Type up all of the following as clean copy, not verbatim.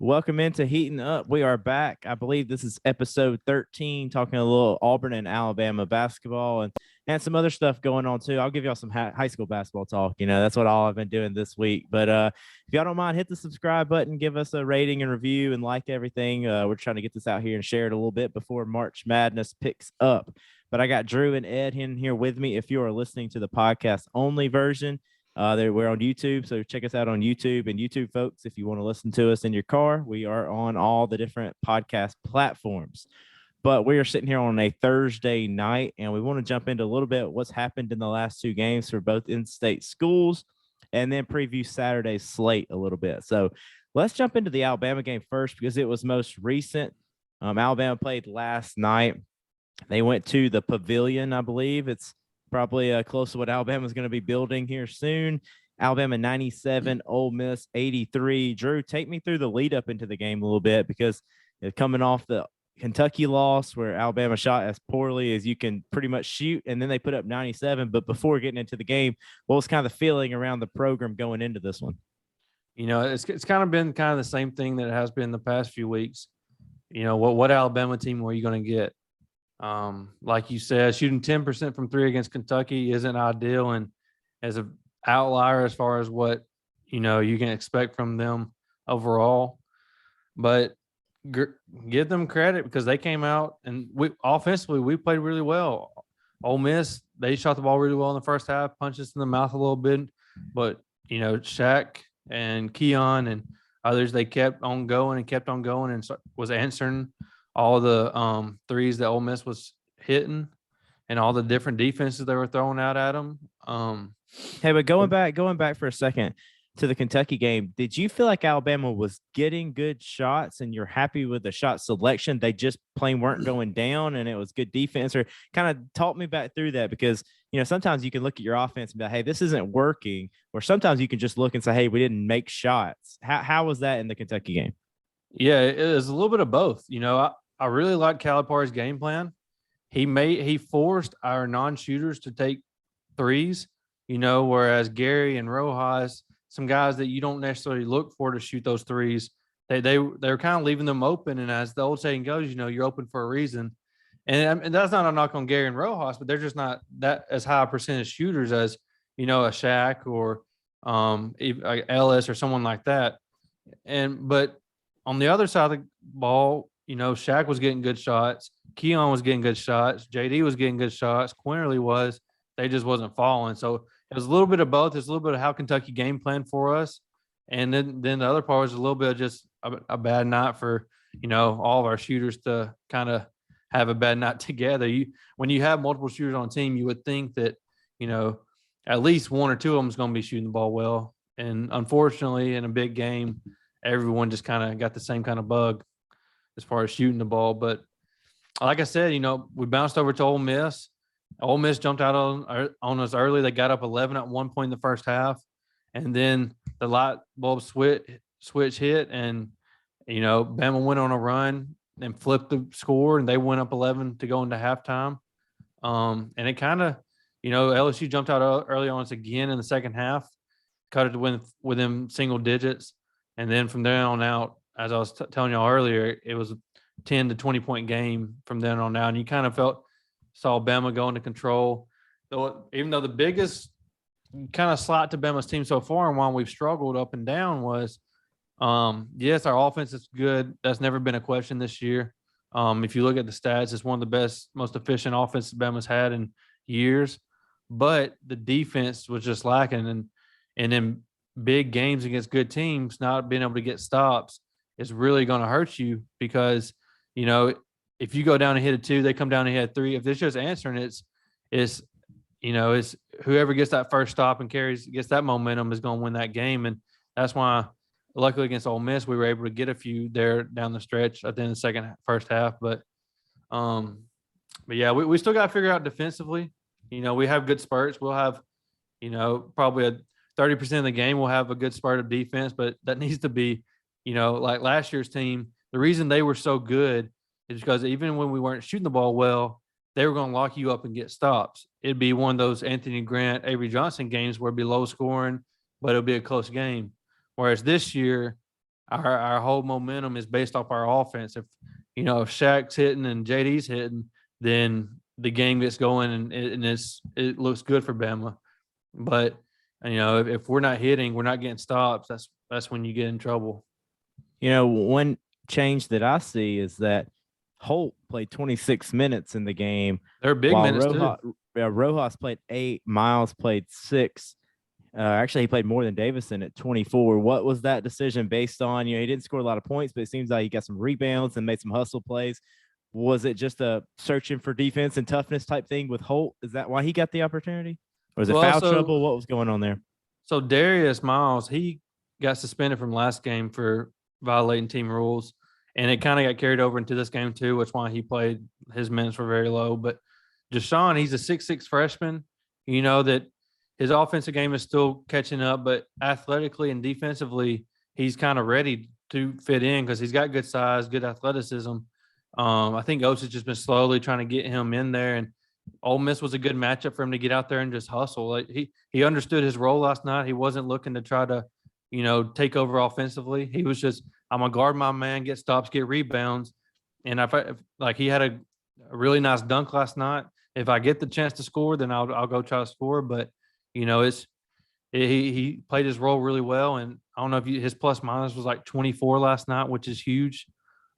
Welcome into Heating Up. We are back. I believe this is episode 13, talking a little Auburn and Alabama basketball and some other stuff going on too. I'll give y'all some high school basketball talk. That's what all I've been doing this week. But if y'all don't mind, hit the subscribe button, give us a rating and review, and like everything. We're trying to get this out here and share it a little bit before March Madness picks up. But I got Drew and Ed in here with me. If you are listening to the podcast only version, we're on YouTube, so check us out on YouTube. And YouTube folks, if you want to listen to us in your car, we are on all the different podcast platforms. But we are sitting here on a Thursday night, and we want to jump into a little bit what's happened in the last two games for both in-state schools, and then preview Saturday's slate a little bit. So let's jump into the Alabama game first because it was most recent. Alabama played last night. They went to the Pavilion, I believe. It's probably close to what Alabama is going to be building here soon. Alabama 97, Ole Miss 83. Drew, take me through the lead up into the game a little bit because coming off the Kentucky loss where Alabama shot as poorly as you can pretty much shoot, and then they put up 97. But before getting into the game, what was kind of the feeling around the program going into this one? It's kind of been kind of the same thing that it has been the past few weeks. What Alabama team were you going to get? Like you said, shooting 10% from three against Kentucky isn't ideal and as an outlier as far as what, you can expect from them overall. But give them credit because they came out and offensively, we played really well. Ole Miss, they shot the ball really well in the first half, punched us in the mouth a little bit. But, Shaq and Keon and others, they kept on going and was answering all the threes that Ole Miss was hitting and all the different defenses they were throwing out at them. Hey, but going back for a second to the Kentucky game, did you feel like Alabama was getting good shots and you're happy with the shot selection? They just plain weren't going down and it was good defense? Or kind of talk me back through that because, sometimes you can look at your offense and be like, hey, this isn't working. Or sometimes you can just look and say, hey, we didn't make shots. How was that in the Kentucky game? Yeah, it was a little bit of both. I really like Calipari's game plan. He forced our non-shooters to take threes, whereas Gary and Rojas, some guys that you don't necessarily look for to shoot those threes, they were kind of leaving them open. And as the old saying goes, you're open for a reason. And that's not a knock on Gary and Rojas, but they're just not that as high a percentage shooters as, a Shaq or Ellis or someone like that. But on the other side of the ball, Shaq was getting good shots. Keon was getting good shots. JD was getting good shots. Quinterly was. They just wasn't falling. So it was a little bit of both. It's a little bit of how Kentucky game plan for us. And then the other part was a little bit of just a bad night for, all of our shooters to kind of have a bad night together. When you have multiple shooters on a team, you would think that, at least one or two of them is going to be shooting the ball well. And unfortunately, in a big game, everyone just kind of got the same kind of bug as far as shooting the ball. But like I said, we bounced over to Ole Miss. Ole Miss jumped out on us early. They got up 11 at one point in the first half. And then the light bulb switch hit and, Bama went on a run and flipped the score and they went up 11 to go into halftime. And it kind of, LSU jumped out early on us again in the second half, cut it to within single digits. And then from there on out, as I was telling y'all earlier, it was a 10 to 20 point game from then on out. And you kind of saw Bama go into control. Even though the biggest kind of slight to Bama's team so far and why we've struggled up and down was, yes, our offense is good. That's never been a question this year. If you look at the stats, it's one of the best, most efficient offenses Bama's had in years. But the defense was just lacking. And in big games against good teams, not being able to get stops is really going to hurt you because, if you go down and hit a two, they come down and hit a three. If it's just answering, it's whoever gets that first stop and gets that momentum is going to win that game. And that's why, luckily against Ole Miss, we were able to get a few there down the stretch at the end of the first half. But yeah, we still got to figure out defensively. We have good spurts. We'll have, probably 30% of the game we'll have a good spurt of defense, but that needs to be, like last year's team. The reason they were so good is because even when we weren't shooting the ball well, they were going to lock you up and get stops. It'd be one of those Anthony Grant, Avery Johnson games where it'd be low scoring, but it'll be a close game. Whereas this year, our whole momentum is based off our offense. If if Shaq's hitting and JD's hitting, then the game gets going and it looks good for Bama. But if we're not hitting, we're not getting stops. That's when you get in trouble. One change that I see is that Holt played 26 minutes in the game. They're big while minutes too. Rojas played 8, Miles played 6. Actually, he played more than Davison at 24. What was that decision based on? He didn't score a lot of points, but it seems like he got some rebounds and made some hustle plays. Was it just a searching for defense and toughness type thing with Holt? Is that why he got the opportunity? Or was it foul trouble? What was going on there? So Darius Miles, he got suspended from last game for violating team rules, and it kind of got carried over into this game too, which is why he played. His minutes were very low. But Deshaun, he's a 6'6" freshman. That his offensive game is still catching up, but athletically and defensively, he's kind of ready to fit in because he's got good size, good athleticism. I think Oates has just been slowly trying to get him in there, and Ole Miss was a good matchup for him to get out there and just hustle. Like he understood his role last night. He wasn't looking to try to, take over offensively. He was just, I'm gonna guard my man, get stops, get rebounds, and if he had a really nice dunk last night. If I get the chance to score, then I'll go try to score. But he played his role really well, and I don't know if his plus minus was like 24 last night, which is huge.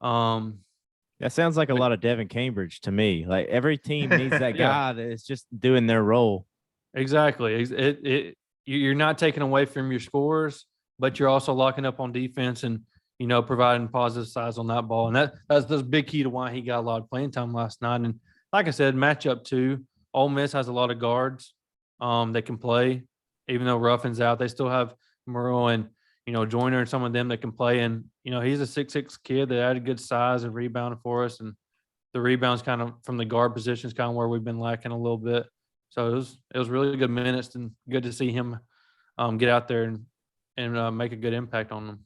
That sounds like a lot of Devin Cambridge to me. Like every team needs that guy that is just doing their role. Exactly. You're not taking away from your scores, but you're also locking up on defense and providing positive size on that ball, and that's the big key to why he got a lot of playing time last night. And like I said, matchup too. Ole Miss has a lot of guards that can play, even though Ruffin's out. They still have Murrow and Joyner and some of them that can play. And he's a 6'6" kid that added good size and rebounding for us. And the rebounds kind of from the guard position is kind of where we've been lacking a little bit. So it was really good minutes and good to see him get out there and make a good impact on them.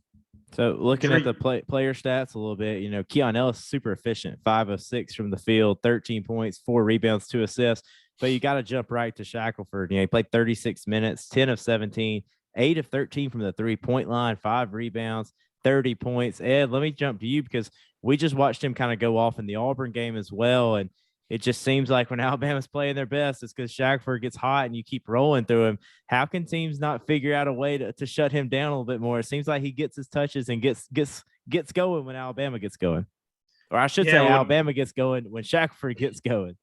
So looking at the player stats a little bit, Keon Ellis super efficient, 5 of 6 from the field, 13 points, 4 rebounds, 2 assists. But you got to jump right to Shackelford. He played 36 minutes, 10 of 17, 8 of 13 from the 3-point line, 5 rebounds, 30 points. Ed, let me jump to you because we just watched him kind of go off in the Auburn game as well. And it just seems like when Alabama's playing their best, it's because Shackelford gets hot and you keep rolling through him. How can teams not figure out a way to shut him down a little bit more? It seems like he gets his touches and gets going when Alabama gets going. Or I should say Alabama gets going when Shackelford gets going.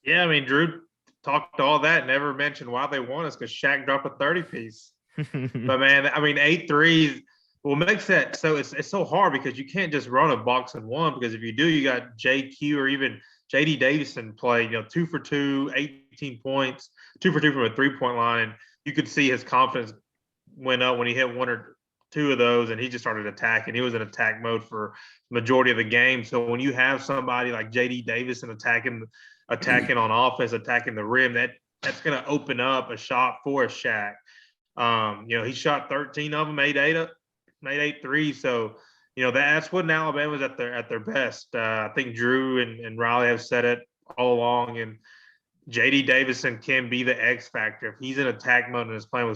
Yeah, I mean, Drew talked all that, never mentioned why they won us because Shaq dropped a 30-piece. But, man, I mean, 8 threes will makes that so it's so hard because you can't just run a box and one because if you do, you got JQ or even JD Davison play, 2 for 2, 18 points, 2 for 2 from a 3-point line. And you could see his confidence went up when he hit 1 or 2 of those and he just started attacking. He was in attack mode for the majority of the game. So when you have somebody like JD Davison attacking on offense, attacking the rim, that's going to open up a shot for a Shaq. He shot 13 of them, made 8 threes. So, that's when Alabama's at their best. I think Drew and Riley have said it all along. And JD Davison can be the X factor if he's in attack mode and is playing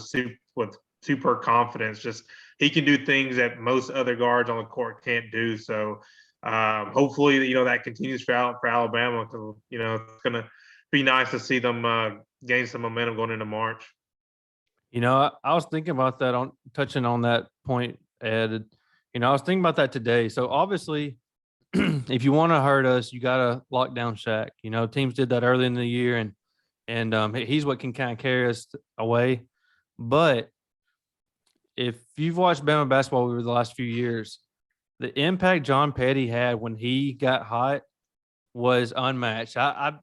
with super confidence. Just he can do things that most other guards on the court can't do. So hopefully, that continues for Alabama. Because it's going to be nice to see them gain some momentum going into March. I was thinking about that touching on that point, Ed. I was thinking about that today. So obviously, if you want to hurt us, you got to lock down Shaq. Teams did that early in the year, and he's what can kind of carry us away. But if you've watched Bama basketball over the last few years, the impact John Petty had when he got hot was unmatched. I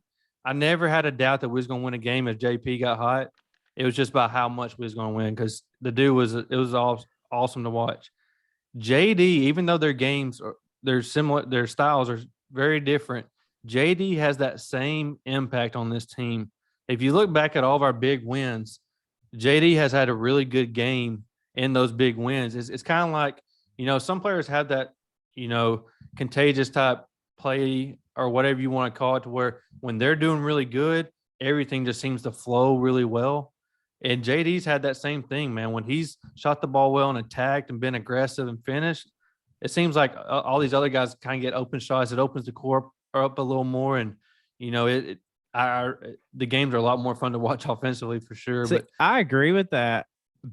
never had a doubt that we was going to win a game if JP got hot. It was just about how much we was going to win because the dude was awesome to watch. JD, even though their games they're similar, their styles are very different. JD has that same impact on this team. If you look back at all of our big wins, JD has had a really good game in those big wins. It's kind of like, some players have that, contagious type play or whatever you want to call it, to where when they're doing really good, everything just seems to flow really well. And JD's had that same thing, man. When he's shot the ball well and attacked and been aggressive and finished, it seems like all these other guys kind of get open shots. It opens the court up a little more, and the games are a lot more fun to watch offensively for sure. See, But I agree with that,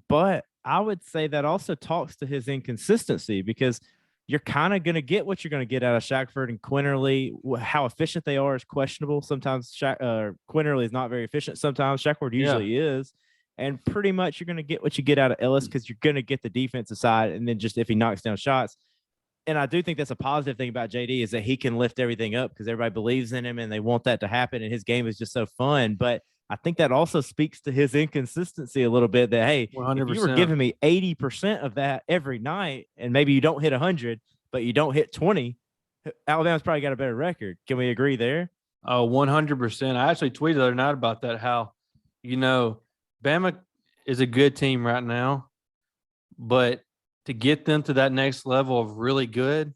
but I would say that also talks to his inconsistency because you're kind of going to get what you're going to get out of Shackelford and Quinterly. How efficient they are is questionable. Sometimes Quinterly is not very efficient. Sometimes Shackelford usually is. And pretty much you're going to get what you get out of Ellis because you're going to get the defensive side. And then just if he knocks down shots. And I do think that's a positive thing about JD is that he can lift everything up because everybody believes in him and they want that to happen. And his game is just so fun. But I think that also speaks to his inconsistency a little bit that, hey, 100%. if you were giving me 80% of that every night and maybe you don't hit 100, but you don't hit 20, Alabama's probably got a better record. Can we agree there? Oh, 100%. I actually tweeted the other night about that, how, Bama is a good team right now, but to get them to that next level of really good,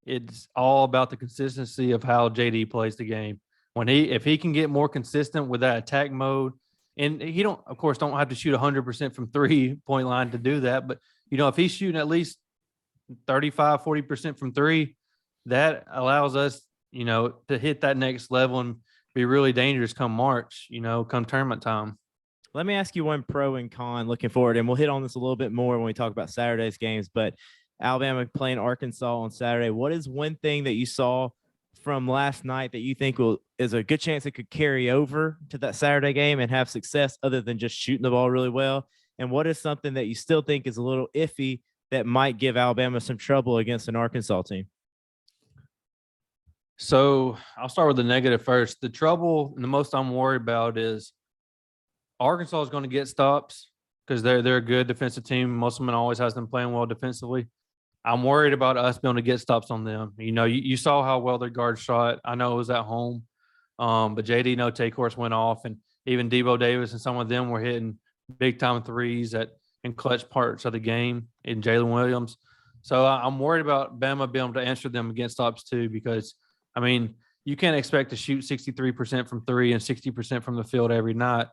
it's all about the consistency of how JD plays the game. If he can get more consistent with that attack mode, and he don't have to shoot 100% from 3-point line to do that, but if he's shooting at least 35, 40% from 3, that allows us, to hit that next level and be really dangerous come March, come tournament time. Let me ask you one pro and con looking forward, and we'll hit on this a little bit more when we talk about Saturday's games, but Alabama playing Arkansas on Saturday. What is one thing that you saw from last night that you think is a good chance it could carry over to that Saturday game and have success other than just shooting the ball really well? And what is something that you still think is a little iffy that might give Alabama some trouble against an Arkansas team? So I'll start with the negative first. The trouble and the most I'm worried about is Arkansas is going to get stops because they're a good defensive team. Musselman always has them playing well defensively. I'm worried about us being able to get stops on them. You saw how well their guard shot. I know it was at home, but JD No-Take course went off, and even Debo Davis and some of them were hitting big-time threes in clutch parts of the game, in Jalen Williams. So I'm worried about Bama being able to answer them against stops too because, you can't expect to shoot 63% from 3 and 60% from the field every night.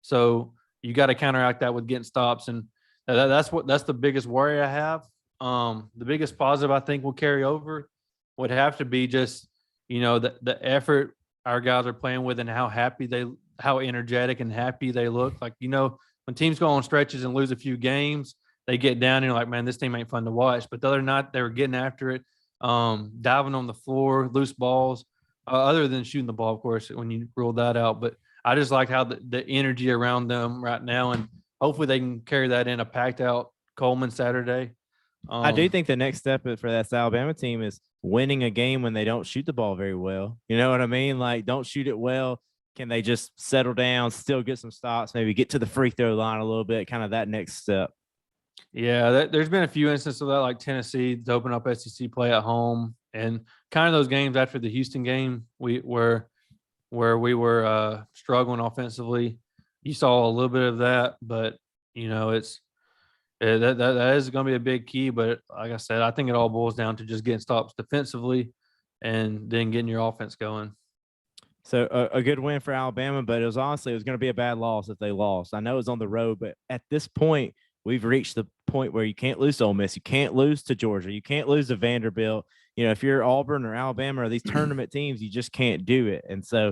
So you got to counteract that with getting stops, and that's the biggest worry I have. The biggest positive I think will carry over would have to be just the effort our guys are playing with and how energetic and happy they look. Like when teams go on stretches and lose a few games, they get down and you're like, man, this team ain't fun to watch. But the other night they were getting after it, diving on the floor, loose balls. Other than shooting the ball, of course, when you rule that out, but I just like how the energy around them right now, and hopefully they can carry that in a packed out Coleman Saturday. I do think the next step for that Alabama team is winning a game when they don't shoot the ball very well. You know what I mean? Like, don't shoot it well. Can they just settle down, still get some stops, maybe get to the free throw line a little bit, kind of that next step? Yeah, there's been a few instances of that, like Tennessee to open up SEC play at home, and kind of those games after the Houston game where we were struggling offensively. You saw a little bit of that, but it's that is going to be a big key. But like I said, I think it all boils down to just getting stops defensively and then getting your offense going. So a good win for Alabama, but it was going to be a bad loss if they lost. I know it was on the road, but at this point, we've reached the point where you can't lose to Ole Miss. You can't lose to Georgia. You can't lose to Vanderbilt. If you're Auburn or Alabama or these tournament teams, you just can't do it. And so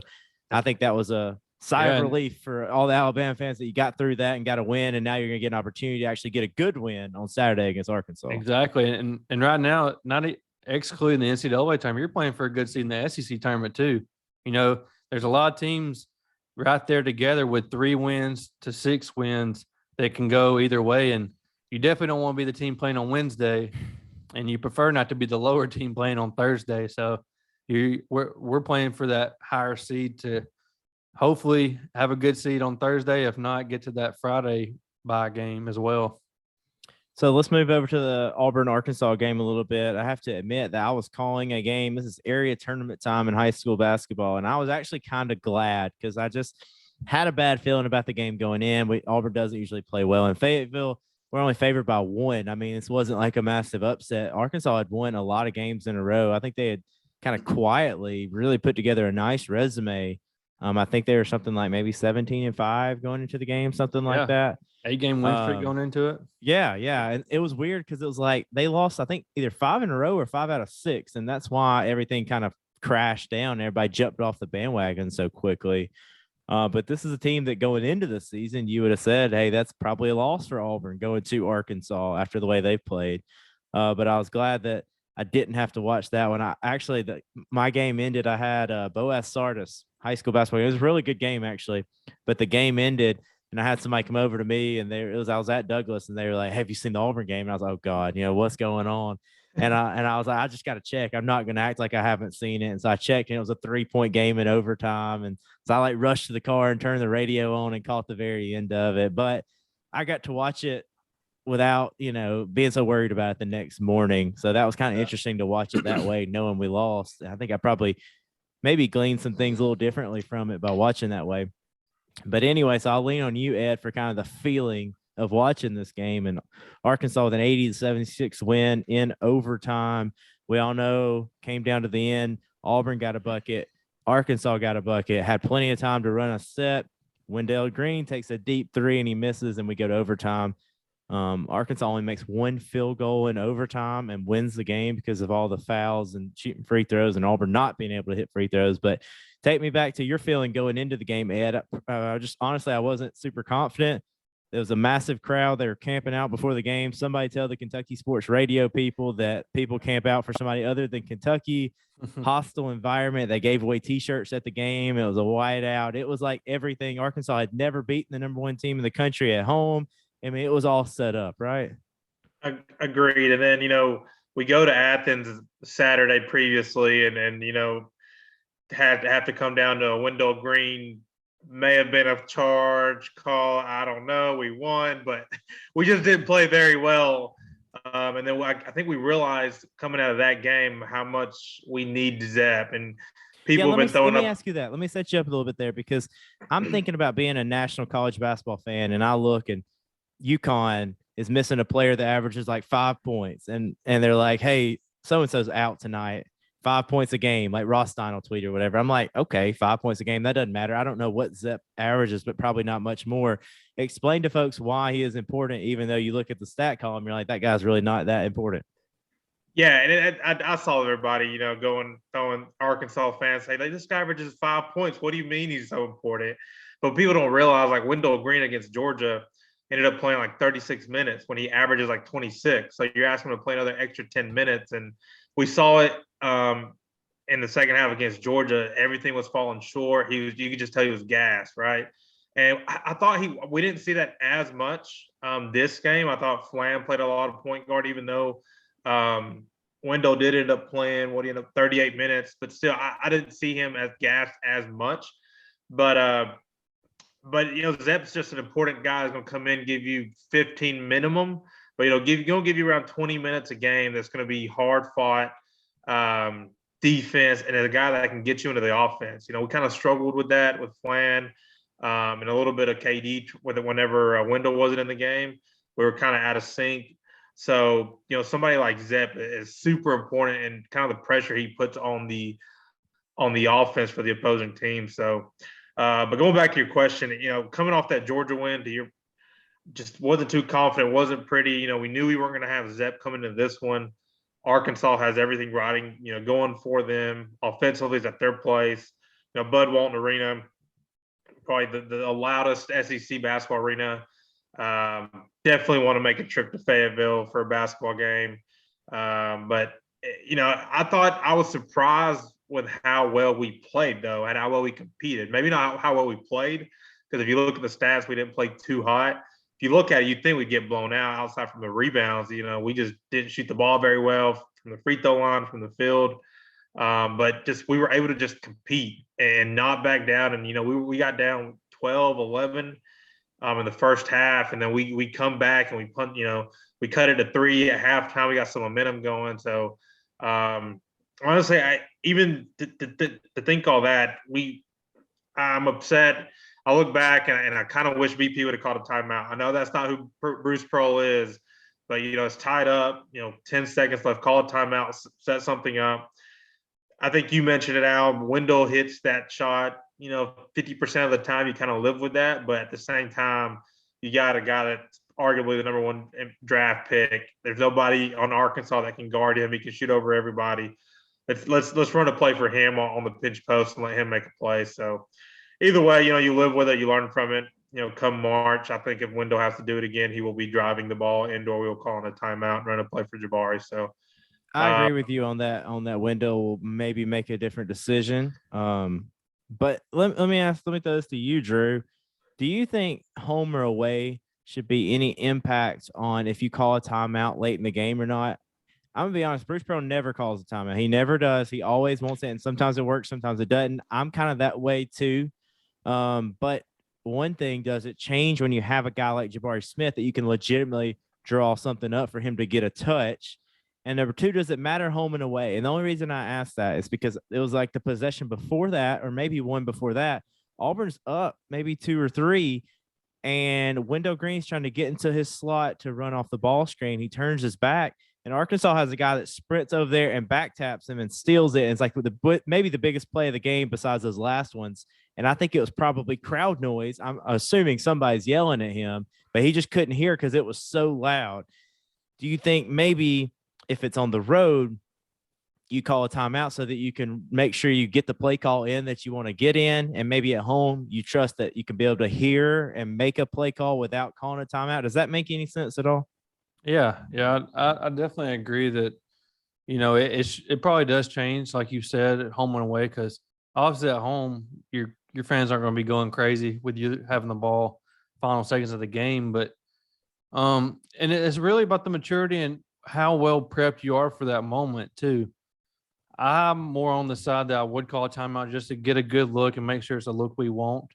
I think that was a sigh of relief for all the Alabama fans that you got through that and got a win. And now you're going to get an opportunity to actually get a good win on Saturday against Arkansas. Exactly. And right now, not excluding the NCAA tournament, you're playing for a good seed in the SEC tournament too. There's a lot of teams right there together with 3 wins to 6 wins that can go either way. And you definitely don't want to be the team playing on Wednesday, and you prefer not to be the lower team playing on Thursday. So we're playing for that higher seed to hopefully have a good seed on Thursday. If not, get to that Friday bye game as well. So let's move over to the Auburn-Arkansas game a little bit. I have to admit that I was calling a game. This is area tournament time in high school basketball, and I was actually kind of glad because I just had a bad feeling about the game going in. Auburn doesn't usually play well. In Fayetteville, we're only favored by 1. I mean, this wasn't like a massive upset. Arkansas had won a lot of games in a row. I think they had kind of quietly really put together a nice resume I think they were something like maybe 17-5 going into the game, something like that. 8-game win streak going into it. Yeah. And it was weird because it was like they lost, I think, either 5 in a row or 5 out of 6. And that's why everything kind of crashed down. Everybody jumped off the bandwagon so quickly. But this is a team that going into the season, you would have said, hey, that's probably a loss for Auburn going to Arkansas after the way they played. But I was glad that I didn't have to watch that one. My game ended. I had Boaz Sardis, high school basketball. It was a really good game, actually. But the game ended, and I had somebody come over to me, and I was at Douglas, and they were like, hey, have you seen the Auburn game? And I was like, oh, God, what's going on? And I was like, I just got to check. I'm not going to act like I haven't seen it. And so I checked, and it was a 3-point game in overtime. And so I rushed to the car and turned the radio on and caught the very end of it. But I got to watch it without, being so worried about it the next morning. So that was kind of interesting to watch it that way, knowing we lost. I think I probably maybe gleaned some things a little differently from it by watching that way. But anyway, so I'll lean on you, Ed, for kind of the feeling of watching this game. And Arkansas with an 80-76 win in overtime. We all know came down to the end. Auburn got a bucket. Arkansas got a bucket. Had plenty of time to run a set. Wendell Green takes a deep three and he misses, and we go to overtime. Arkansas only makes one field goal in overtime and wins the game because of all the fouls and shooting free throws, and Auburn not being able to hit free throws. But take me back to your feeling going into the game, Ed. Just honestly, I wasn't super confident. There was a massive crowd. They were camping out before the game. Somebody tell the Kentucky Sports Radio people that people camp out for somebody other than Kentucky. Hostile environment. They gave away T-shirts at the game. It was a whiteout. It was like everything. Arkansas had never beaten the number 1 team in the country at home. I mean, it was all set up, right? Agreed. And then, we go to Athens Saturday previously and had to have to come down to a Wendell Green, may have been a charge call. I don't know. We won, but we just didn't play very well. And then I think we realized coming out of that game how much we need Zep. And people have been throwing up. Let me ask you that. Let me set you up a little bit there, because I'm thinking about being a national college basketball fan, and I look and UConn is missing a player that averages like 5 points, and they're like, hey, so-and-so's out tonight, 5 points a game, like Ross Stein will tweet or whatever. I'm like, okay, 5 points a game, that doesn't matter. I don't know what Zep averages, but probably not much more. Explain to folks why he is important, even though you look at the stat column, you're like, that guy's really not that important. Yeah, and I saw everybody, throwing Arkansas fans say, like, this guy averages 5 points. What do you mean he's so important? But people don't realize, like, Wendell Green against Georgia ended up playing like 36 minutes when he averages like 26. So you're asking him to play another extra 10 minutes. And we saw it in the second half against Georgia. Everything was falling short. You could just tell he was gassed, right? And I thought we didn't see that as much this game. I thought Flam played a lot of point guard, even though Wendell did end up playing 38 minutes. But still, I didn't see him as gassed as much. But Zep's just an important guy who's going to come in, give you 15 minimum, but going to give you around 20 minutes a game. That's going to be hard fought defense, and a guy that can get you into the offense. We kind of struggled with that with Flan and a little bit of KD whenever Wendell wasn't in the game. We were kind of out of sync. So somebody like Zep is super important, and kind of the pressure he puts on the offense for the opposing team. So. But going back to your question, coming off that Georgia win, just wasn't too confident, wasn't pretty. We knew we weren't going to have Zep coming into this one. Arkansas has everything riding, going for them. Offensively is at their place. Bud Walton Arena, probably the loudest SEC basketball arena. Definitely want to make a trip to Fayetteville for a basketball game. But I thought I was surprised with how well we played, though, and how well we competed. Maybe not how well we played, because if you look at the stats, we didn't play too hot. If you look at it, you'd think we'd get blown out outside from the rebounds. We just didn't shoot the ball very well from the free throw line, from the field. But we were able to just compete and not back down. And, we got down 12, 11 in the first half, and then we come back and we cut it to 3 at halftime. We got some momentum going. So, honestly, even to think all that, I'm upset. I look back and I kind of wish BP would have called a timeout. I know that's not who Bruce Pearl is, but it's tied up. 10 seconds left. Call a timeout. Set something up. I think you mentioned it, Al. Wendell hits that shot 50% of the time you kind of live with that. But at the same time, you got a guy that's arguably the number one draft pick. There's nobody on Arkansas that can guard him. He can shoot over everybody. Let's run a play for him on the pinch post and let him make a play. So either way, you live with it, you learn from it. Come March, I think if Wendell has to do it again, he will be driving the ball indoor. We'll call in a timeout and run a play for Jabari. So I agree with you on that. Wendell will maybe make a different decision. But let me throw this to you, Drew. Do you think home or away should be any impact on if you call a timeout late in the game or not? I'm gonna be honest, Bruce Pearl never calls a timeout. He never does. He always wants it, and sometimes it works, sometimes it doesn't. I'm kind of that way too. But one thing, does it change when you have a guy like Jabari Smith that you can legitimately draw something up for him to get a touch? And number two, does it matter home and away? And the only reason I asked that is because it was like the possession before that, or maybe one before that, Auburn's up maybe 2 or 3, and Wendell Green's trying to get into his slot to run off the ball screen. He turns his back, and Arkansas has a guy that sprints over there and back taps him and steals it. And it's like maybe the biggest play of the game besides those last ones. And I think it was probably crowd noise. I'm assuming somebody's yelling at him, but he just couldn't hear because it was so loud. Do you think maybe if it's on the road, you call a timeout so that you can make sure you get the play call in that you want to get in, and maybe at home you trust that you can be able to hear and make a play call without calling a timeout? Does that make any sense at all? Yeah, I definitely agree that it probably does change, like you said, at home and away, because obviously at home your fans aren't going to be going crazy with you having the ball final seconds of the game, but and it's really about the maturity and how well prepped you are for that moment too. I'm more on the side that I would call a timeout just to get a good look and make sure it's a look we want,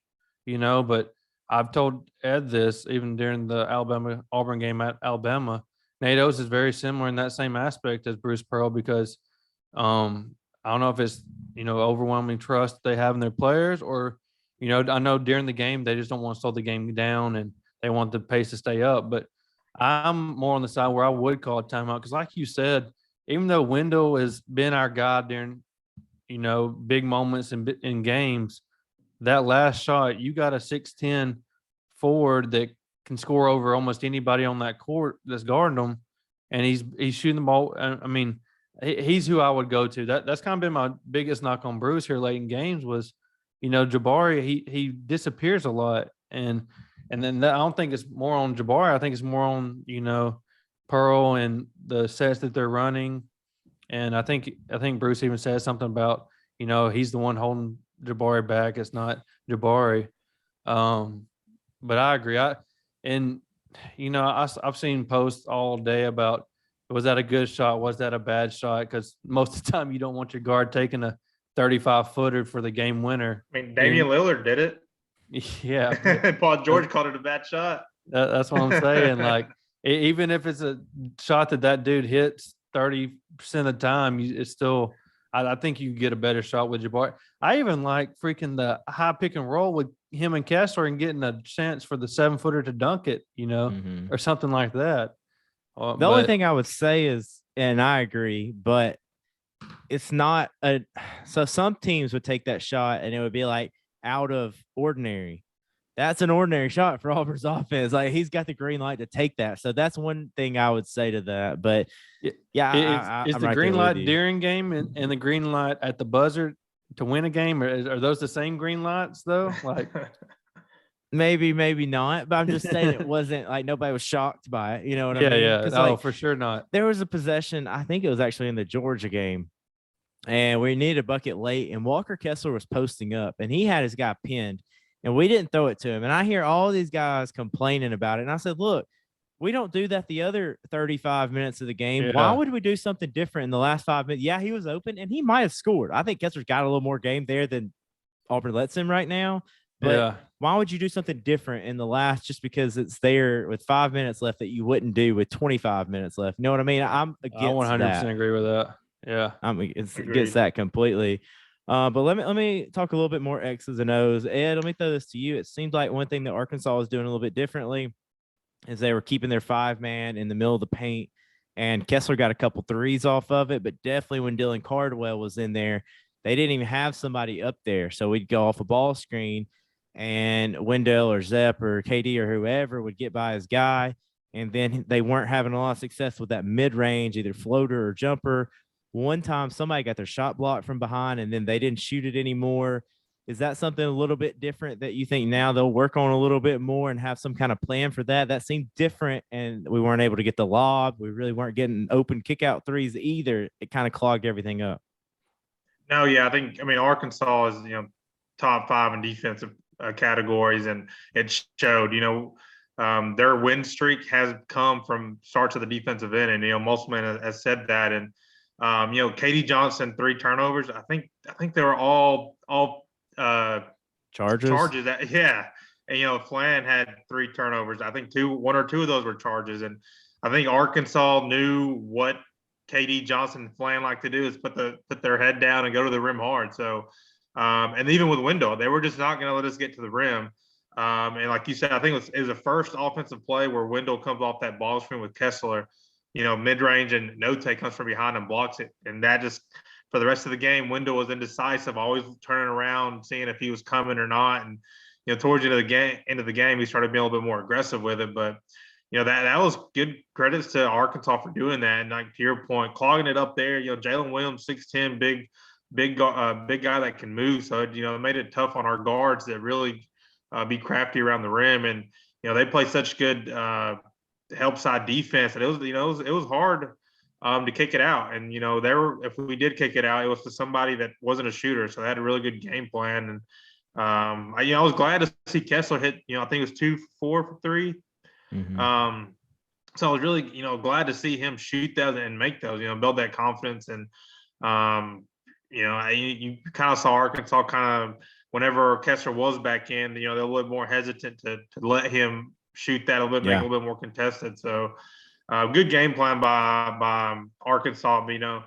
but I've told Ed this even during the Alabama-Auburn game at Alabama. Nate Oates is very similar in that same aspect as Bruce Pearl because I don't know if it's, overwhelming trust they have in their players or, I know during the game they just don't want to slow the game down and they want the pace to stay up. But I'm more on the side where I would call a timeout because like you said, even though Wendell has been our guy during, big moments in games, that last shot, you got a 6'10" forward that can score over almost anybody on that court that's guarding them, and he's shooting the ball. I mean, he's who I would go to. That's kind of been my biggest knock on Bruce here late in games was, Jabari, he disappears a lot, and then I don't think it's more on Jabari. I think it's more on Pearl and the sets that they're running, and I think Bruce even said something about he's the one holding Jabari back. It's not Jabari. But I agree. I've seen posts all day about, was that a good shot? Was that a bad shot? Because most of the time you don't want your guard taking a 35-footer for the game winner. I mean, Damian Lillard did it. Yeah. Paul George called it a bad shot. That's what I'm saying. Like, even if it's a shot that dude hits 30% of the time, it's still – I think you get a better shot with Jabari. I even like freaking the high pick and roll with him and Kessler and getting a chance for the 7-footer to dunk it, or something like that. The only thing I would say is, and I agree, but it's not so some teams would take that shot and it would be like out of ordinary. That's an ordinary shot for Auburn's offense. Like he's got the green light to take that. So that's one thing I would say to that. But yeah, is the right green light during game and the green light at the buzzer to win a game? Are those the same green lights though? Like maybe not. But I'm just saying it wasn't like nobody was shocked by it. You know what I mean? Yeah. Oh, for sure not. There was a possession. I think it was actually in the Georgia game. And we needed a bucket late. And Walker Kessler was posting up and he had his guy pinned. And we didn't throw it to him. And I hear all these guys complaining about it. And I said, look, we don't do that the other 35 minutes of the game. Yeah. Why would we do something different in the last 5 minutes? Yeah, he was open and he might have scored. I think Kessler's got a little more game there than Auburn lets him right now. But why would you do something different in the last just because it's there with 5 minutes left that you wouldn't do with 25 minutes left? You know what I mean? I'm against that. I 100% agree with that. Yeah. I'm against that completely. But let me talk a little bit more X's and O's. Ed, let me throw this to you. It seems like one thing that Arkansas is doing a little bit differently is they were keeping their 5-man in the middle of the paint, and Kessler got a couple threes off of it, but definitely when Dylan Cardwell was in there, they didn't even have somebody up there. So we'd go off a ball screen, and Wendell or Zepp or KD or whoever would get by his guy. And then they weren't having a lot of success with that mid-range, either floater or jumper. One time somebody got their shot blocked from behind, and then they didn't shoot it anymore. Is that something a little bit different that you think now they'll work on a little bit more and have some kind of plan for that? That seemed different, and we weren't able to get the lob. We really weren't getting open kick-out threes either. It kind of clogged everything up. No, yeah, I mean, Arkansas is, top 5 in defensive categories, and it showed. Their win streak has come from starts of the defensive end, and Musselman has said that. And KD Johnson 3 turnovers. I think they were all Charges. Yeah, and Flan had 3 turnovers. I think 1 or 2 of those were charges, and I think Arkansas knew what KD Johnson and Flan like to do is put their head down and go to the rim hard. So, and even with Wendell, they were just not going to let us get to the rim. And like you said, I think it was the first offensive play where Wendell comes off that ball screen with Kessler, mid-range, and Note comes from behind and blocks it. And that just, for the rest of the game, Wendell was indecisive, always turning around, seeing if he was coming or not. And, towards the end of the game, he started being a little bit more aggressive with it. But, that was good credits to Arkansas for doing that. And like to your point, clogging it up there, Jalen Williams, 6'10", big guy that can move. So, it made it tough on our guards that really be crafty around the rim. And, they play such good help side defense. And it was hard to kick it out. And, if we did kick it out, it was to somebody that wasn't a shooter. So they had a really good game plan. And, I was glad to see Kessler hit, I think it was 2 4 for 3. Mm-hmm. So I was really, glad to see him shoot those and make those, build that confidence. And, you kind of saw Arkansas kind of, whenever Kessler was back in, they're a little bit more hesitant to let him shoot that a little bit, make it a little bit more contested. So good game plan by Arkansas. But,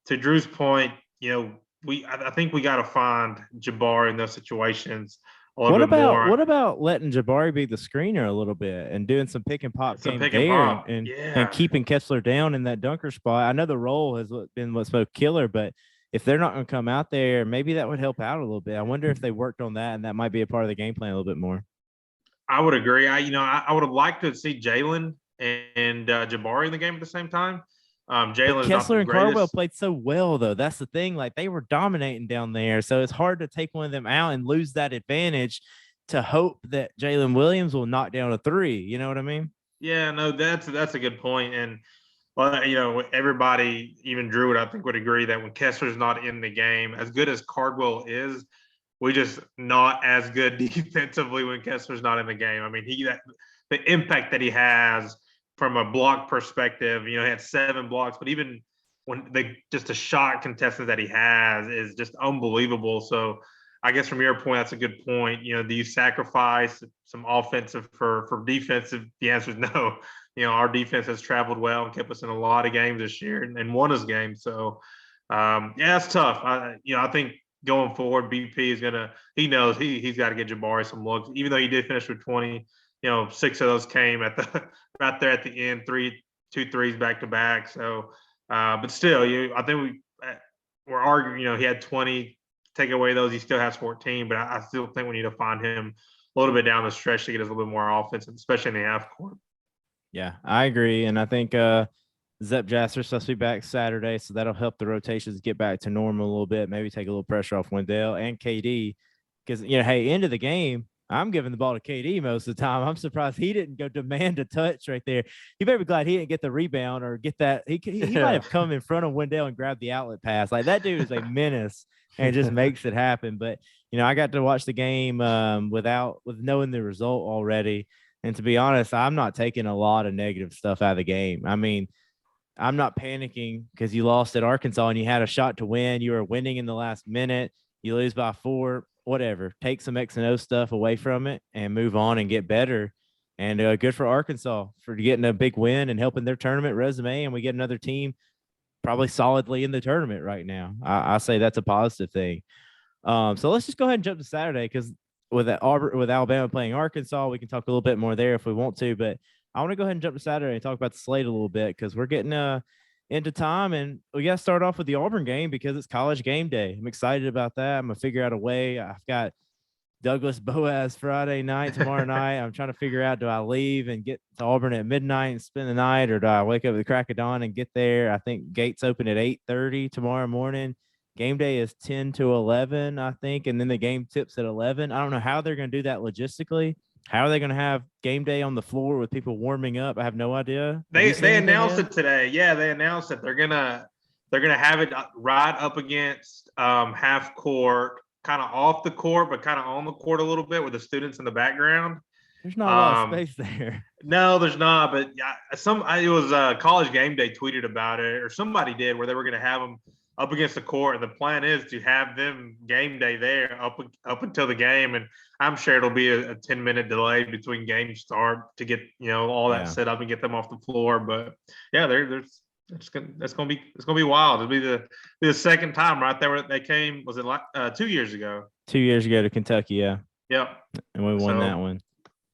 to Drew's point, I think we got to find Jabari in those situations. What about letting Jabari be the screener a little bit and doing some pick and pop game there and keeping Kessler down in that dunker spot? I know the role has been what's most killer, but if they're not going to come out there, maybe that would help out a little bit. I wonder if they worked on that, and that might be a part of the game plan a little bit more. I would agree. I would have liked to see Jalen and Jabari in the game at the same time. Kessler and Cardwell played so well, though. That's the thing. Like, they were dominating down there. So it's hard to take one of them out and lose that advantage to hope that Jalen Williams will knock down a 3. You know what I mean? Yeah, no, that's a good point. And, everybody, even Drew, I think would agree that when Kessler's not in the game, as good as Cardwell is, we just not as good defensively when Kessler's not in the game. I mean, the impact that he has from a block perspective, he had 7 blocks, but even when just a shot contestant that he has is just unbelievable. So I guess from your point, that's a good point. Do you sacrifice some offensive for defensive? The answer is no. Our defense has traveled well and kept us in a lot of games this year and won us games. So it's tough. I think going forward, BP is he knows he's got to get Jabari some looks, even though he did finish with 20. 6 of those came at the right there at the end, 2 threes back to back. So, but still, I think we're arguing. He had 20. Take away those, he still has 14. But I still think we need to find him a little bit down the stretch to get us a little bit more offense, especially in the half court. Yeah, I agree, and I think Zepp Jasper's supposed to be back Saturday, so that'll help the rotations get back to normal a little bit. Maybe take a little pressure off Wendell and KD, because hey, end of the game, I'm giving the ball to KD most of the time. I'm surprised he didn't go demand a touch right there. You better be glad he didn't get the rebound or get that. He might have come in front of Wendell and grabbed the outlet pass. Like, that dude is a menace and just makes it happen. But I got to watch the game with knowing the result already. And to be honest, I'm not taking a lot of negative stuff out of the game. I mean, I'm not panicking because you lost at Arkansas and you had a shot to win. You were winning in the last minute. You lose by 4. Whatever, take some X and O stuff away from it and move on and get better. And good for Arkansas for getting a big win and helping their tournament resume. And we get another team probably solidly in the tournament right now. I say that's a positive thing. So let's just go ahead and jump to Saturday, because with Alabama playing Arkansas, we can talk a little bit more there if we want to. But I want to go ahead and jump to Saturday and talk about the slate a little bit, because we're getting into time, and we got to start off with the Auburn game because it's college game day. I'm excited about that. I'm gonna figure out a way. I've got Douglas Boaz Friday night, tomorrow night. I'm trying to figure out, do I leave and get to Auburn at midnight and spend the night, or do I wake up at the crack of dawn and get there? I think gates open at 8:30 tomorrow morning. Game day is 10 to 11, I think, and then the game tips at 11. I don't know how they're going to do that logistically. How are they going to have game day on the floor with people warming up? I have no idea. They announced it today. Yeah, they announced that they're gonna have it right up against half court, kind of off the court, but kind of on the court a little bit with the students in the background. There's not a lot of space there. No, there's not. But it was College Game Day tweeted about it, or somebody did, where they were going to have them up against the court, and the plan is to have them game day there up until the game. And I'm sure it'll be a 10-minute delay between game start to get all that set up and get them off the floor. But yeah, that's gonna be wild. It'll be the second time right there. They came, was it like 2 years ago? 2 years ago to Kentucky, yeah. Yep. And we won that one.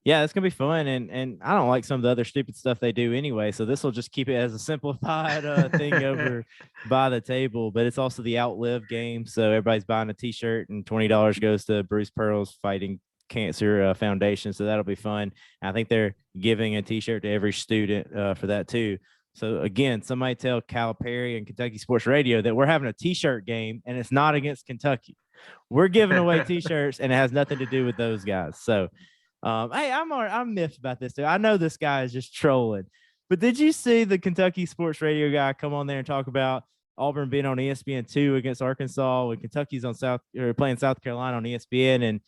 Yeah, it's gonna be fun, and I don't like some of the other stupid stuff they do anyway. So this will just keep it as a simplified thing over by the table. But it's also the Outlive game, so everybody's buying a T-shirt, and $20 goes to Bruce Pearl's Fighting Cancer Foundation. So that'll be fun. I think they're giving a T-shirt to every student for that too. So again, somebody tell Calipari and Kentucky Sports Radio that we're having a T-shirt game, and it's not against Kentucky. We're giving away T-shirts, and it has nothing to do with those guys. So. Hey, I'm miffed about this too. I know this guy is just trolling, but did you see the Kentucky Sports Radio guy come on there and talk about Auburn being on ESPN2 against Arkansas when Kentucky's on playing South Carolina on ESPN, and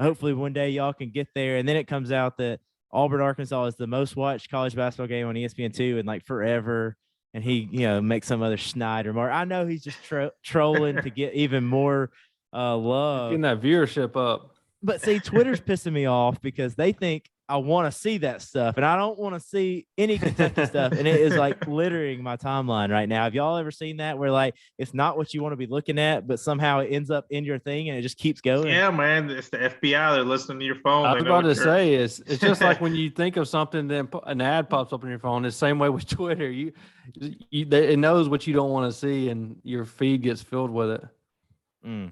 hopefully one day y'all can get there. And then it comes out that Auburn Arkansas is the most watched college basketball game on ESPN2 in like forever, and he makes some other snide remark. I know he's just trolling to get even more love, getting that viewership up. But see, Twitter's pissing me off because they think I want to see that stuff, and I don't want to see any Kentucky stuff. And it is like littering my timeline right now. Have y'all ever seen that where like it's not what you want to be looking at, but somehow it ends up in your thing and it just keeps going? Yeah, man, it's the FBI. They're listening to your phone. I was about to say it's just like when you think of something, then an ad pops up on your phone. It's the same way with Twitter. It knows what you don't want to see, and your feed gets filled with it.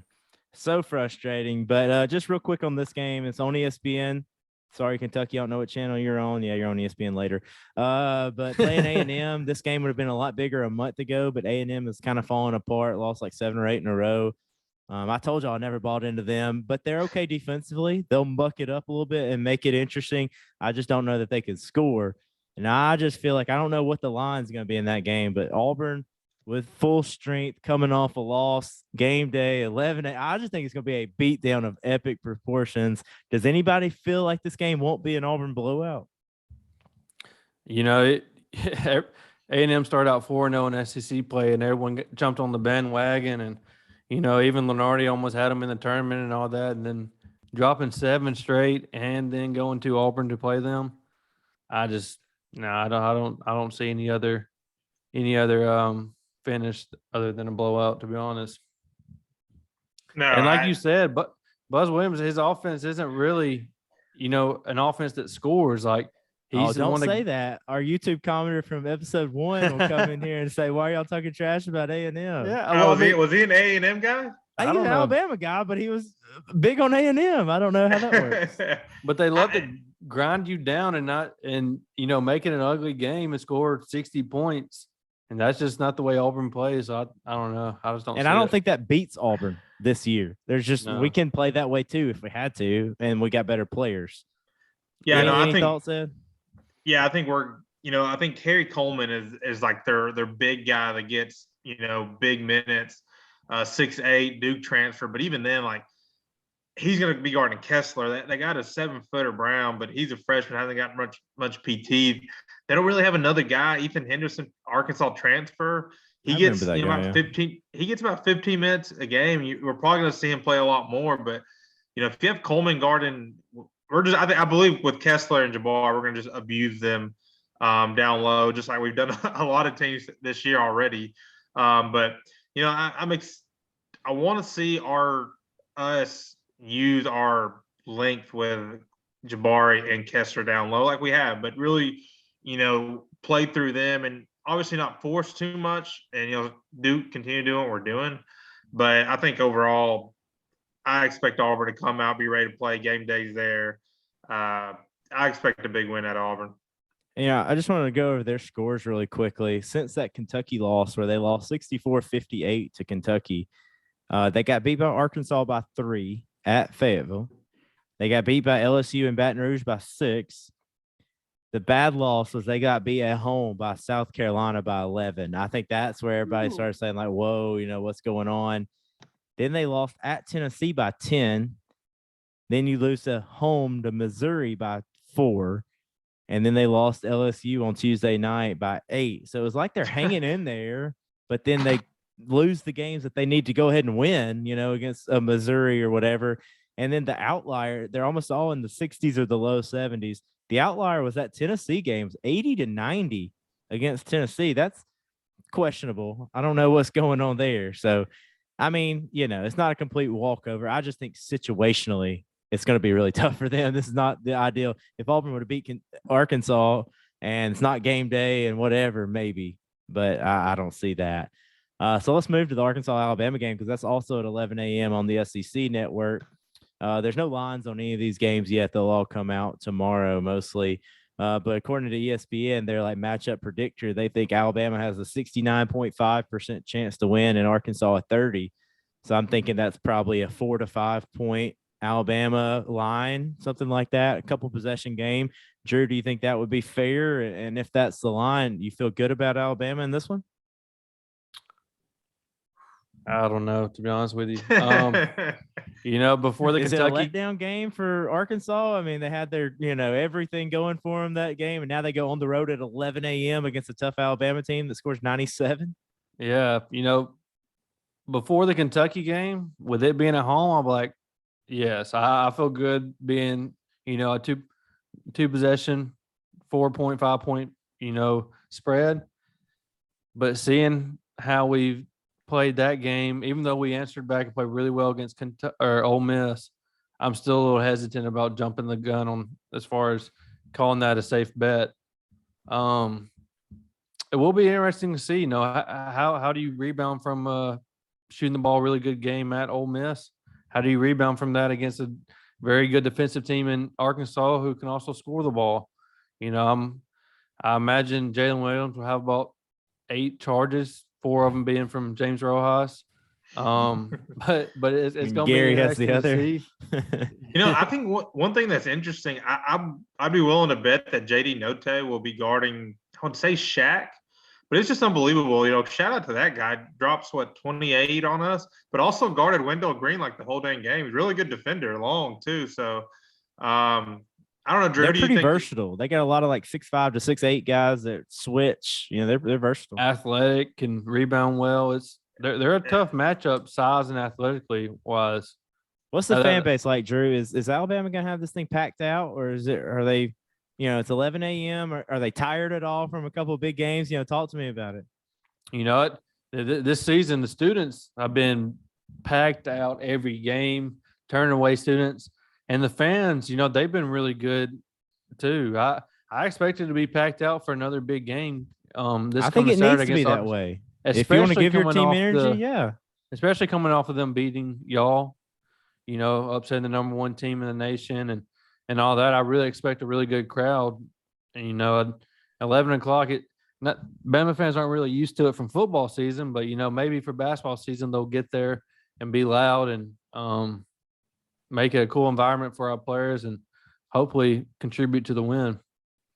So frustrating. But just real quick on this game, it's on ESPN. Sorry, Kentucky, I don't know what channel you're on. Yeah, you're on ESPN later. But playing A&M, this game would have been a lot bigger a month ago, but A&M is kind of falling apart. Lost like 7 or 8 in a row. I told y'all I never bought into them, but they're okay defensively. They'll muck it up a little bit and make it interesting. I just don't know that they can score. And I just feel like I don't know what the line's going to be in that game, but Auburn with full strength, coming off a loss, game day, 11. I just think it's going to be a beatdown of epic proportions. Does anybody feel like this game won't be an Auburn blowout? A&M started out 4-0 in SEC play, and everyone jumped on the bandwagon. And, even Lenardi almost had them in the tournament and all that. And then dropping 7 straight and then going to Auburn to play them. I don't see any other finish other than a blowout, to be honest. No, and like you said, but Buzz Williams, his offense isn't really, an offense that scores. Like don't say that. Our YouTube commenter from episode 1 will come in here and say, "Why are y'all talking trash about A&M?" Yeah, was he an A&M guy? He's an Alabama guy, but he was big on A&M. I don't know how that works. But they love to grind you down and make it an ugly game and score 60 points. And that's just not the way Auburn plays. So I don't know. I just don't. And I don't think that beats Auburn this year. There's just we can play that way too if we had to, and we got better players. Yeah, any thoughts, Ed? Yeah, I think I think Harry Coleman is like their big guy that gets big minutes, 6'8" Duke transfer. But even then, like he's going to be guarding Kessler. They got a 7-footer Brown, but he's a freshman. Hasn't got much PT. They don't really have another guy. Ethan Henderson, Arkansas transfer. He gets about 15. He gets about 15 minutes a game. We're probably going to see him play a lot more. But if you have Coleman guarding, I believe with Kessler and Jabbar, we're going to just abuse them down low, just like we've done a lot of teams this year already. But I want to see us use our length with Jabari and Kessler down low like we have, but really, play through them. And obviously not force too much and, continue doing what we're doing. But I think overall, I expect Auburn to come out, be ready to play. Game days there. I expect a big win at Auburn. Yeah, I just wanted to go over their scores really quickly. Since that Kentucky loss where they lost 64-58 to Kentucky, they got beat by Arkansas by 3 at Fayetteville. They got beat by LSU and Baton Rouge by 6. The bad loss was they got beat at home by South Carolina by 11. I think that's where everybody started saying, like, whoa, what's going on? Then they lost at Tennessee by 10. Then you lose at home to Missouri by 4. And then they lost LSU on Tuesday night by 8. So it was like they're hanging in there, but then they lose the games that they need to go ahead and win, against Missouri or whatever. And then the outlier, they're almost all in the 60s or the low 70s. The outlier was that Tennessee games, 80-90 against Tennessee. That's questionable. I don't know what's going on there. So, I mean, it's not a complete walkover. I just think situationally, it's going to be really tough for them. This is not the ideal. If Auburn would have beat Arkansas and it's not game day and whatever, maybe, but I don't see that. So let's move to the Arkansas-Alabama game because that's also at 11 a.m. on the SEC network. There's no lines on any of these games yet. They'll all come out tomorrow mostly. But according to ESPN, they're like matchup predictor. They think Alabama has a 69.5% chance to win and Arkansas a 30. So I'm thinking that's probably a 4 to 5 point Alabama line, something like that, a couple possession game. Drew, do you think that would be fair? And if that's the line, you feel good about Alabama in this one? I don't know, to be honest with you. Before the Is Kentucky it a letdown game for Arkansas? I mean, they had their, everything going for them that game, and now they go on the road at 11 a.m. against a tough Alabama team that scores 97. Yeah, before the Kentucky game, with it being at home, I'm like, yes, I feel good being, a two possession, 4.5 point, spread. But seeing how we've played that game, even though we answered back and played really well against Ole Miss, I'm still a little hesitant about jumping the gun on as far as calling that a safe bet. It will be interesting to see, how do you rebound from shooting the ball really good game at Ole Miss? How do you rebound from that against a very good defensive team in Arkansas who can also score the ball? I imagine Jalen Williams will have about 8 charges, 4 of them being from James Rojas. But it's going to be Gary has interesting the other. to see. I think one thing that's interesting, I'd be willing to bet that JD Notae will be guarding, I would say Shaq, but it's just unbelievable. Shout out to that guy. Drops 28 on us, but also guarded Wendell Green like the whole dang game. He's a really good defender, long too. So I don't know, Drew. They're pretty versatile. They got a lot of like 6'5" to 6'8" guys that switch. They're versatile. Athletic, can rebound well. They're a tough matchup, size and athletically wise. What's the fan base like, Drew? Is Alabama gonna have this thing packed out, or are they? It's 11 a.m. Are they tired at all from a couple of big games? Talk to me about it. This season the students have been packed out every game, turning away students. And the fans, they've been really good too. I expect it to be packed out for another big game. I think it needs to be that way. If you want to give your team energy, yeah. Especially coming off of them beating y'all, upsetting the number 1 team in the nation and all that. I really expect a really good crowd. And, at 11 o'clock, Bama fans aren't really used to it from football season, but, maybe for basketball season, they'll get there and be loud and make it a cool environment for our players and hopefully contribute to the win.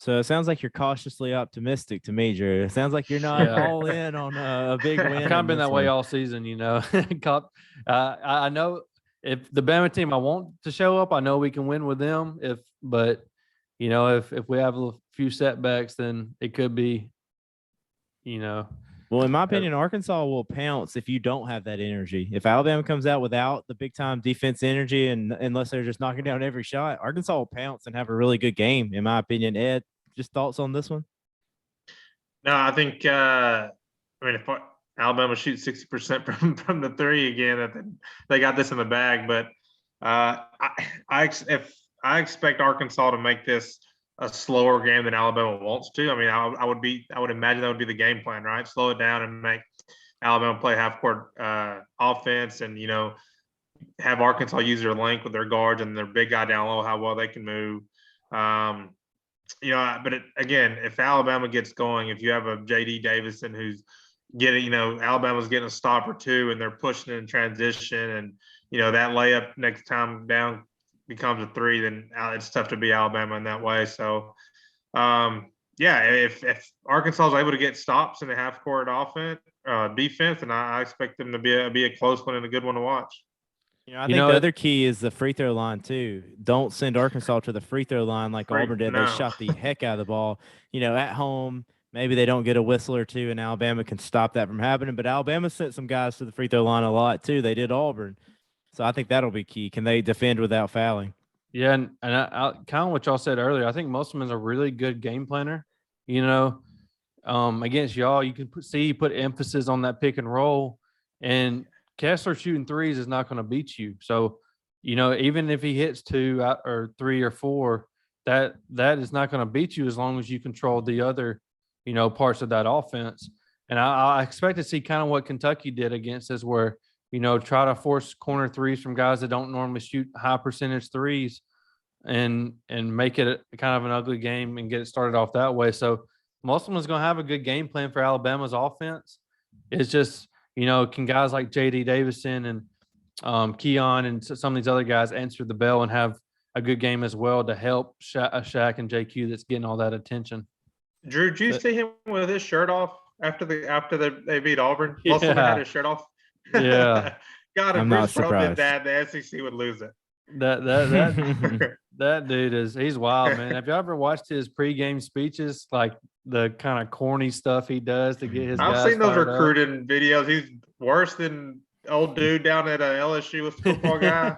So it sounds like you're cautiously optimistic to me, Drew. It sounds like you're not all in on a big win. I've kind of been that way all season, I know if the Bama team I want to show up, I know we can win with them. If we have a few setbacks, then it could be, Well, in my opinion, Arkansas will pounce if you don't have that energy. If Alabama comes out without the big-time defense energy and unless they're just knocking down every shot, Arkansas will pounce and have a really good game, in my opinion. Ed, just thoughts on this one? No, I think if Alabama shoots 60% from the 3 again, they got this in the bag. But I expect Arkansas to make this a slower game than Alabama wants to. I mean, I would imagine that would be the game plan, right? Slow it down and make Alabama play half court offense, and have Arkansas use their length with their guards and their big guy down low, how well they can move. But again, if Alabama gets going, if you have a JD Davison who's getting, Alabama's getting a stop or two and they're pushing in transition, and that layup next time down becomes a three, then it's tough to beat Alabama in that way. So, if Arkansas is able to get stops in the half court defense, and I expect them to be a close one and a good one to watch. I think the other key is the free throw line too. Don't send Arkansas to the free throw line like Auburn did. No. They shot the heck out of the ball. At home, maybe they don't get a whistle or two, and Alabama can stop that from happening. But Alabama sent some guys to the free throw line a lot too. They did Auburn. So I think that'll be key. Can they defend without fouling? Yeah, and I kind of what y'all said earlier. I think Musselman's a really good game planner. Against y'all, you can put emphasis on that pick and roll, and Kessler shooting threes is not going to beat you. So, even if he hits 2 or 3 or 4, that is not going to beat you as long as you control the other, parts of that offense. And I expect to see kind of what Kentucky did against us, where try to force corner threes from guys that don't normally shoot high percentage threes, and make it kind of an ugly game and get it started off that way. So Musselman's going to have a good game plan for Alabama's offense. It's just, can guys like JD Davison and Keon and some of these other guys answer the bell and have a good game as well to help Shaq and JQ that's getting all that attention. Drew, did you see him with his shirt off after they beat Auburn? Musselman had his shirt off. Yeah. God, if I'm Bruce not Pearl surprised. did that, the SEC would lose it. That dude he's wild, man. Have you ever watched his pregame speeches, like the kind of corny stuff he does to get his guys I've seen those fired recruiting videos. He's worse than old dude down at LSU with the football guy.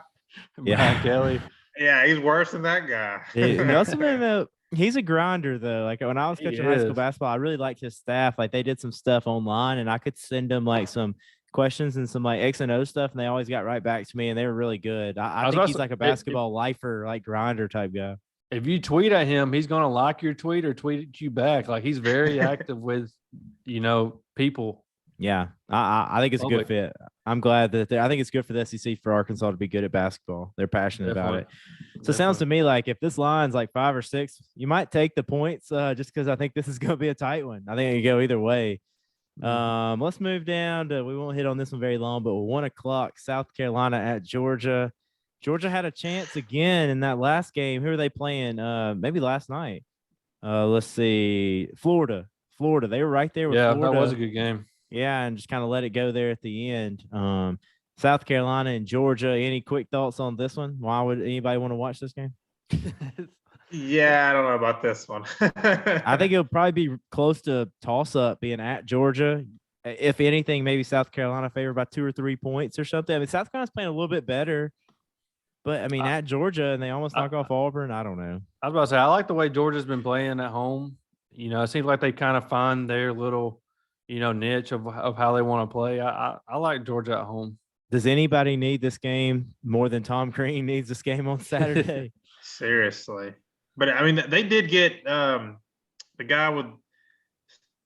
Yeah. Brian Kelly. Yeah, he's worse than that guy. Musselman, he's a grinder though. Like when I was coaching high school basketball, I really liked his staff. Like they did some stuff online, and I could send them like some questions and some like X and O stuff, and they always got right back to me, and they were really good. I think he's like a basketball lifer, like grinder type guy. If you tweet at him, he's going to like your tweet or tweet at you back. Like he's very active with, people. Yeah, I think it's a good fit. I'm glad that I think it's good for the SEC for Arkansas to be good at basketball. They're passionate about it. So it sounds to me like if this line's like 5 or 6, you might take the points just because I think this is going to be a tight one. I think it can go either way. Let's move down to, we won't hit on this one very long, but 1 o'clock, South Carolina at Georgia. Georgia had a chance again in that last game. Who are they playing? Maybe last night. Let's see. Florida. They were right there with Florida. That was a good game. Yeah, and just kind of let it go there at the end. South Carolina and Georgia. Any quick thoughts on this one? Why would anybody want to watch this game? Yeah, I don't know about this one. I think it'll probably be close to toss-up being at Georgia. If anything, maybe South Carolina favored by 2 or 3 points or something. I mean, South Carolina's playing a little bit better. But, I mean, at Georgia, and they almost knock off Auburn. I don't know. I was about to say, I like the way Georgia's been playing at home. It seems like they kind of find their little, niche of how they want to play. I like Georgia at home. Does anybody need this game more than Tom Crean needs this game on Saturday? Seriously. But, I mean, they did get the guy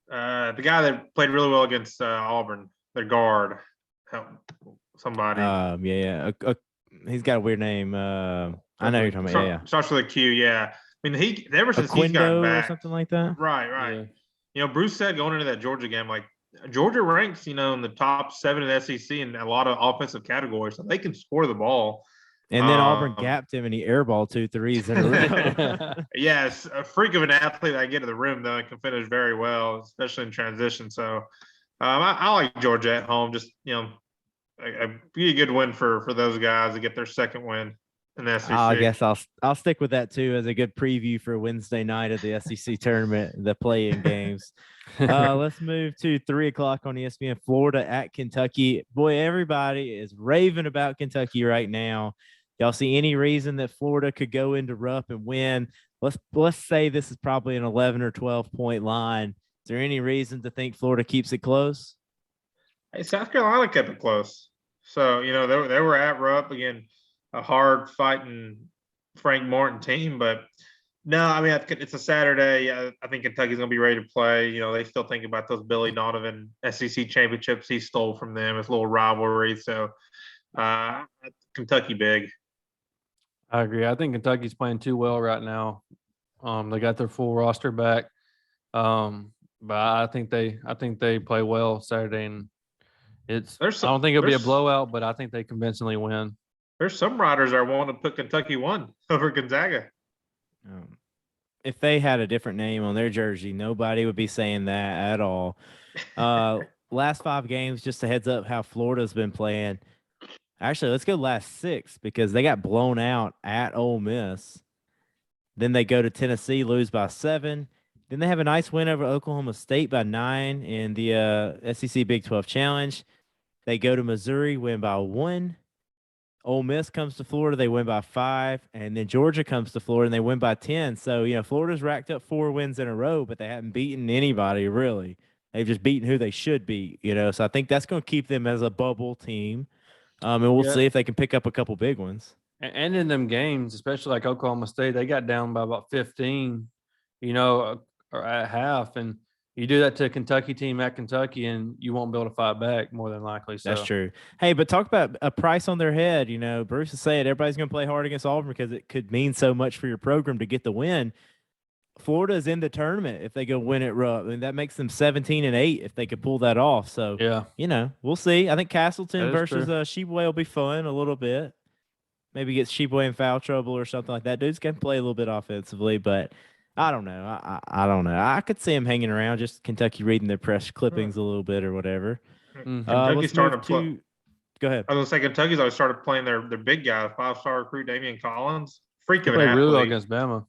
that played really well against Auburn, their guard. Somebody. He's got a weird name. I know you're talking about. Yeah. Starts with a Q. Yeah. I mean, ever since Aquindo he's gotten back, or something like that. Right. Yeah. Bruce said going into that Georgia game, like Georgia ranks, in the top 7 in the SEC in a lot of offensive categories, so they can score the ball. And then Auburn gapped him, and he airballed 2 threes in a row. Yes, a freak of an athlete. I get to the rim though, and can finish very well, especially in transition. So, I like Georgia at home. Just be a good win for those guys to get their second win in the SEC. I guess I'll stick with that too as a good preview for Wednesday night of the SEC tournament, the play-in games. Let's move to 3 o'clock on ESPN. Florida at Kentucky. Boy, everybody is raving about Kentucky right now. Y'all see any reason that Florida could go into Rupp and win? Let's say this is probably an 11 or 12 point line. Is there any reason to think Florida keeps it close? Hey, South Carolina kept it close. So, they were at Rupp again, a hard fighting Frank Martin team, but No, I mean it's a Saturday. I think Kentucky's going to be ready to play. You know, they still think about those Billy Donovan SEC championships he stole from them. It's a little rivalry. So Kentucky big. I agree. I think Kentucky's playing too well right now. They got their full roster back. But I think they play well Saturday, and I don't think it'll be a blowout, but I think they convincingly win. There's some writers that want to put Kentucky 1 over Gonzaga. If they had a different name on their jersey, nobody would be saying that at all. Last 5 games, just a heads up how Florida's been playing. Actually, let's go last 6 because they got blown out at Ole Miss. Then they go to Tennessee, lose by 7. Then they have a nice win over Oklahoma State by 9 in the SEC Big 12 Challenge. They go to Missouri, win by 1. Ole Miss comes to Florida, they win by 5. And then Georgia comes to Florida, and they win by 10. So, you know, Florida's racked up 4 wins in a row, but they haven't beaten anybody, really. They've just beaten who they should beat, you know. So I think that's going to keep them as a bubble team. And we'll see if they can pick up a couple big ones. And in them games, especially like Oklahoma State, they got down by about 15, you know, or at half. And you do that to a Kentucky team at Kentucky, and you won't be able to fight back more than likely. So. That's true. Hey, but talk about a price on their head. You know, Bruce is saying everybody's going to play hard against Auburn because it could mean so much for your program to get the win. Florida is in the tournament if they go win at Rupp, and that makes them 17-8 if they could pull that off. So, yeah, you know, we'll see. I think Castleton versus true. Sheboy will be fun a little bit. Maybe get Sheboy in foul trouble or something like that. Dudes can play a little bit offensively, but I don't know. I don't know. I could see him hanging around, just Kentucky reading their press clippings a little bit or whatever. Kentucky started to play. Go ahead. I was going to say Kentucky's always started playing their big guy, 5-star recruit Damian Collins. Freak of an athlete. Really well against Bama.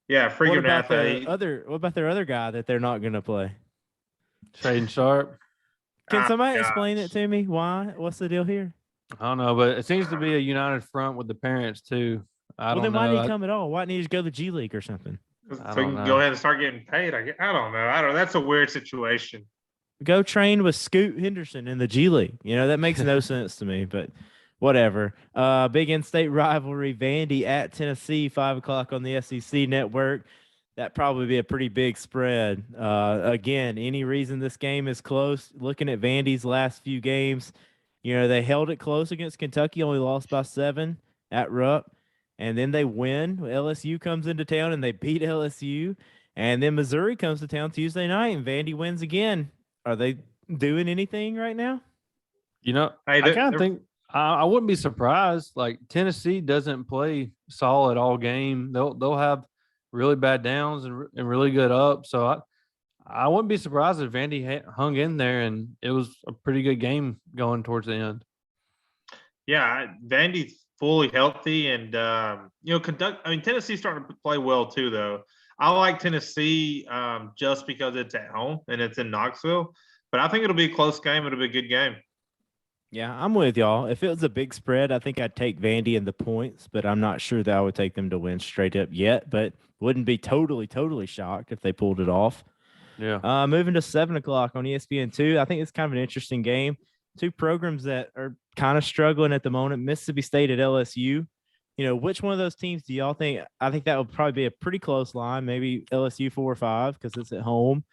Yeah, freak of an athlete. What about their other guy that they're not going to play? Jaden Sharp. Can somebody explain it to me? Why? What's the deal here? I don't know, but it seems to be a united front with the parents too. I don't know. Why did he come at all? Why didn't he just go to the G League or something? So he can go ahead and start getting paid. I don't know. That's a weird situation. Go train with Scoot Henderson in the G League. You know, that makes no sense to me, but whatever. Big in-state rivalry, Vandy at Tennessee, 5 o'clock on the SEC network. That probably be a pretty big spread. Again, any reason this game is close, looking at Vandy's last few games, you know, they held it close against Kentucky, only lost by 7 at Rupp. And then they win. LSU comes into town and they beat LSU. And then Missouri comes to town Tuesday night and Vandy wins again. Are they doing anything right now? You know, I kind of think I wouldn't be surprised. Like Tennessee doesn't play solid all game. They'll have really bad downs and really good ups. So I wouldn't be surprised if Vandy hung in there and it was a pretty good game going towards the end. Yeah, Vandy's fully healthy, and Tennessee's starting to play well too. Though I like Tennessee just because it's at home and it's in Knoxville, but I think it'll be a close game. It'll be a good game. Yeah, I'm with y'all. If it was a big spread, I think I'd take Vandy in the points, but I'm not sure that I would take them to win straight up yet. But wouldn't be totally shocked if they pulled it off. Yeah. Moving to 7 o'clock on ESPN2. I think it's kind of an interesting game. 2 programs that are kind of struggling at the moment. Mississippi State at LSU. You know, which one of those teams do y'all think? I think that would probably be a pretty close line. Maybe LSU 4 or 5 because it's at home.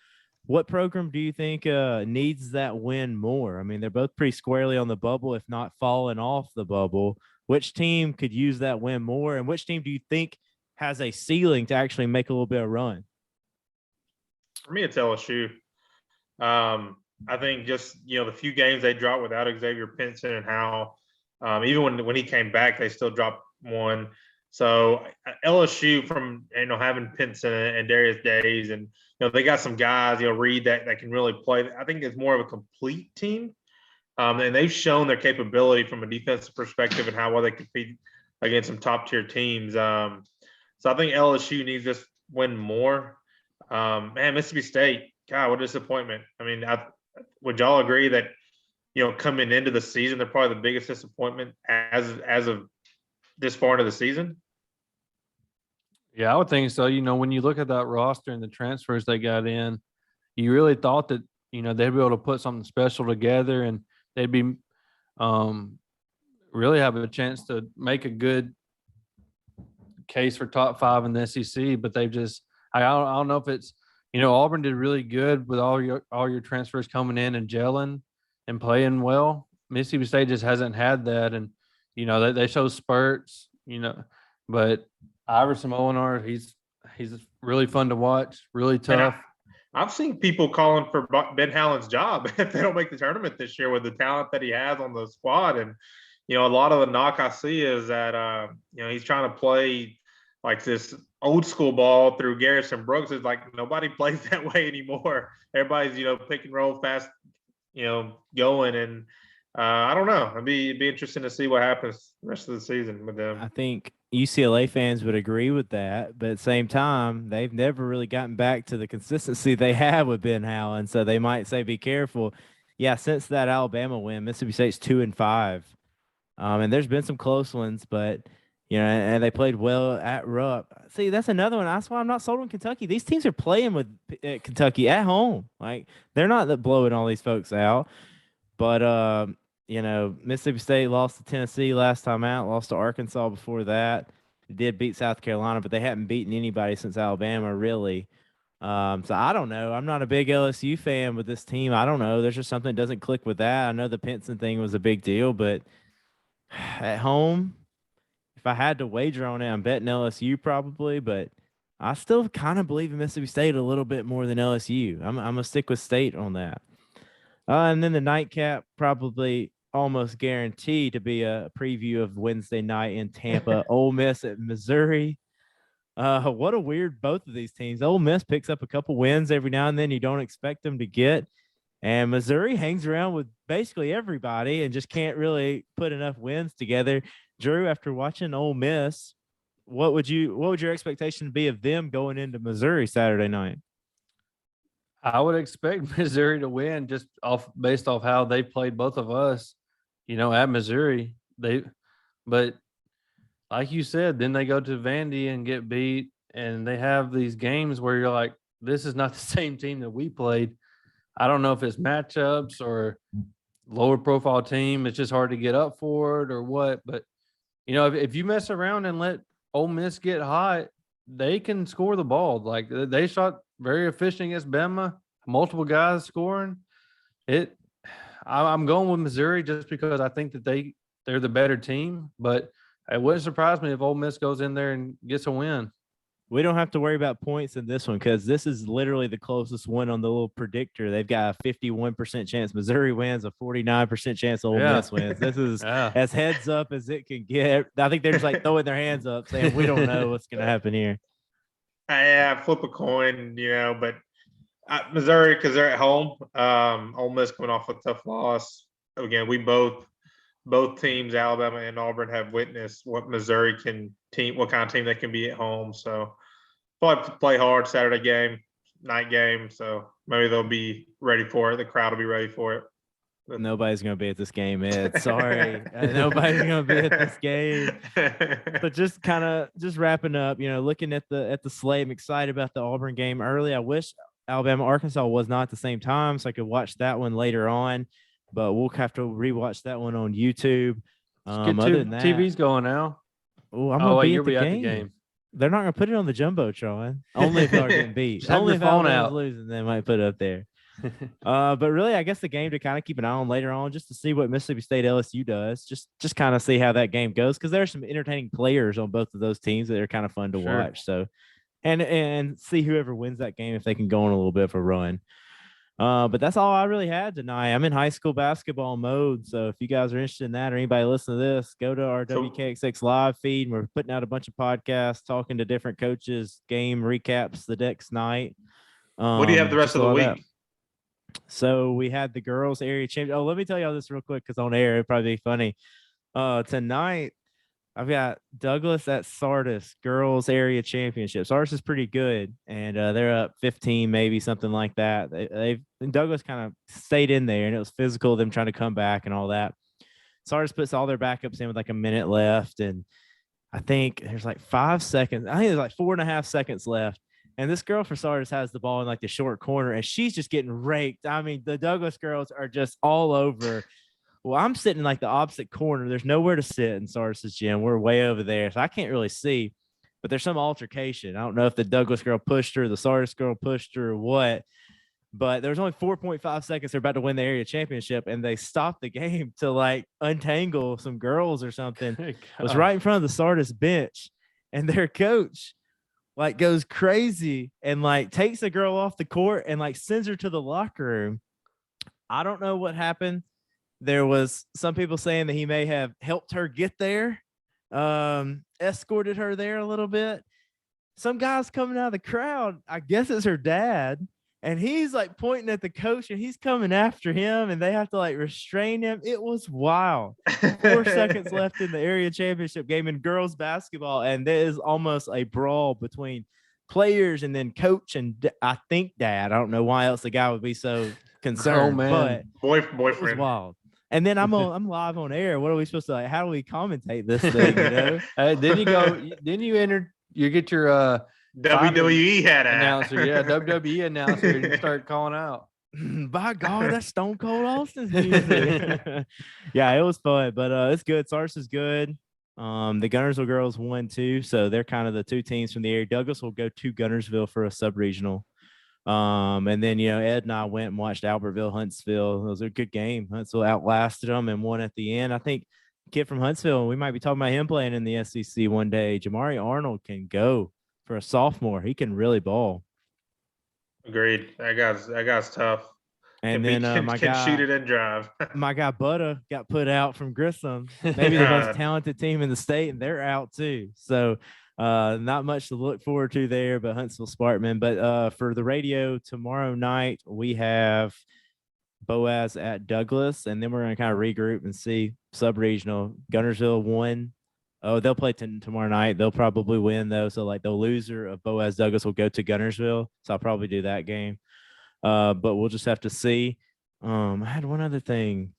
What program do you think needs that win more? I mean, they're both pretty squarely on the bubble, if not falling off the bubble. Which team could use that win more? And which team do you think has a ceiling to actually make a little bit of run? For me, it's LSU. I think just, the few games they dropped without Xavier Pinson and how even when he came back, they still dropped one. So LSU from, having Pinson and Darius Days and, they got some guys, Reed that can really play. I think it's more of a complete team. And they've shown their capability from a defensive perspective and how well they compete against some top tier teams. So I think LSU needs this win more. Mississippi State, God, what a disappointment. I mean, would y'all agree that, coming into the season, they're probably the biggest disappointment as of this far into the season? Yeah, I would think so. When you look at that roster and the transfers they got in, you really thought that, they'd be able to put something special together and they'd be really have a chance to make a good case for top 5 in the SEC, but they've just I don't know if it's Auburn did really good with all your transfers coming in and gelling and playing well. Mississippi State just hasn't had that, and they show spurts, but Iverson Molinar, he's really fun to watch, really tough. I've seen people calling for Ben Howland's job if they don't make the tournament this year with the talent that he has on the squad. And, a lot of the knock I see is that, he's trying to play like this old school ball through Garrison Brooks. It's like nobody plays that way anymore. Everybody's, pick and roll fast, going. And I don't know. It'd be interesting to see what happens the rest of the season with them. I think UCLA fans would agree with that, but at the same time, they've never really gotten back to the consistency they had with Ben Howland. So they might say, be careful. Yeah, since that Alabama win, Mississippi State's 2-5. And there's been some close ones, but and they played well at Rupp. See, that's another one. That's why I'm not sold on Kentucky. These teams are playing with Kentucky at home. Like, they're not blowing all these folks out. But Mississippi State lost to Tennessee last time out, lost to Arkansas before that. They did beat South Carolina, but they haven't beaten anybody since Alabama, really. So I don't know. I'm not a big LSU fan with this team. I don't know. There's just something that doesn't click with that. I know the Pinson thing was a big deal, but at home, if I had to wager on it, I'm betting LSU probably, but I still kind of believe in Mississippi State a little bit more than LSU. I'm going to stick with State on that. And then the nightcap, probably almost guaranteed to be a preview of Wednesday night in Tampa. Ole Miss at Missouri. What a weird both of these teams. Ole Miss picks up a couple wins every now and then you don't expect them to get. And Missouri hangs around with basically everybody and just can't really put enough wins together. Drew, after watching Ole Miss, what would your expectation be of them going into Missouri Saturday night? I would expect Missouri to win just based off how they played both of us, at Missouri. But like you said, then they go to Vandy and get beat, and they have these games where you're like, this is not the same team that we played. I don't know if it's matchups or lower profile team. It's just hard to get up for it or what. But, if you mess around and let Ole Miss get hot, they can score the ball. Like, they shot very efficient against Bama, multiple guys scoring. I'm going with Missouri just because I think that they're the better team, but it wouldn't surprise me if Ole Miss goes in there and gets a win. We don't have to worry about points in this one because this is literally the closest one on the little predictor. They've got a 51% chance Missouri wins, a 49% chance Ole Miss wins. This is as heads up as it can get. I think they're just like throwing their hands up saying, we don't know what's going to happen here. Yeah, flip a coin, but Missouri, because they're at home. Ole Miss coming off a tough loss. Again, we both teams, Alabama and Auburn, have witnessed what Missouri what kind of team they can be at home. So probably play hard Saturday night game. So maybe they'll be ready for it. The crowd will be ready for it. Nobody's going to be at this game, Ed. Sorry. Nobody's going to be at this game. But just wrapping up, looking at the slate, I'm excited about the Auburn game early. I wish Alabama-Arkansas was not at the same time so I could watch that one later on. But we'll have to rewatch that one on YouTube. Other than that, TV's going now. I'm going to be at the game. They're not going to put it on the Jumbotron. Only if they're getting beat. Only if Alabama's losing, they might put it up there. But really, I guess the game to kind of keep an eye on later on, just to see what Mississippi State LSU does. Just kind of see how that game goes, because there are some entertaining players on both of those teams that are kind of fun to watch. So, and see whoever wins that game if they can go on a little bit of a run. But that's all I really had tonight. I'm in high school basketball mode. So if you guys are interested in that or anybody listening to this, go to our WKXX live feed. We're putting out a bunch of podcasts, talking to different coaches, game recaps the next night. What do you have the rest of the week? So we had the girls area championship. Oh, let me tell y'all this real quick, because on air, it'd probably be funny. Tonight, I've got Douglas at Sardis girls area championship. Sardis is pretty good, and they're up 15, maybe something like that. And Douglas kind of stayed in there, and it was physical, them trying to come back and all that. Sardis puts all their backups in with like a minute left, and I think there's like 5 seconds. I think there's like 4.5 seconds left. And this girl for Sardis has the ball in like the short corner, and she's just getting raked. I mean, the Douglas girls are just all over. Well, I'm sitting in like the opposite corner. There's nowhere to sit in Sardis's gym. We're way over there, so I can't really see. but there's some altercation. I don't know if the Douglas girl pushed her, the Sardis girl pushed her, or what. But there was only 4.5 seconds. They're about to win the area championship, and they stopped the game to like untangle some girls or something. It was right in front of the Sardis bench, and their coach like goes crazy and like takes the girl off the court and like sends her to the locker room. I don't know what happened. There was some people saying that he may have helped her get there, escorted her there a little bit. Some guy's coming out of the crowd. I guess it's her dad. And he's like pointing at the coach and he's coming after him and they have to like restrain him. It was wild. 4 seconds left in the area championship game in girls basketball. And there is almost a brawl between players and then coach and I think dad. I don't know why else the guy would be so concerned, but boyfriend. It was wild. And then I'm live on air. What are we supposed to like? How do we commentate this thing? You know? Then you enter. You get your WWE hat announcer, WWE announcer, and you start calling out. By God, that's Stone Cold Austin's music. Yeah, it was fun, but it's good. Sars is good. The Gunnersville girls won too, so they're kind of the two teams from the area. Douglas will go to Gunnersville for a sub-regional. And then Ed and I went and watched Albertville, Huntsville. It was a good game. Huntsville outlasted them and won at the end. I think kid from Huntsville, we might be talking about him playing in the SEC one day. Jamari Arnold can go for a sophomore. He can really ball. Agreed. That guy's tough. And then my guy can shoot it and drive. My guy Butta got put out from Grissom, maybe the most talented team in the state, and they're out too. So not much to look forward to there, but Huntsville Sparkman. But for the radio tomorrow night, we have Boaz at Douglas, and then we're going to kind of regroup and see sub-regional. Gunnersville won. Oh, they'll play tomorrow night. They'll probably win, though. So, like, the loser of Boaz Douglas will go to Gunnersville. So, I'll probably do that game. But we'll just have to see. I had one other thing.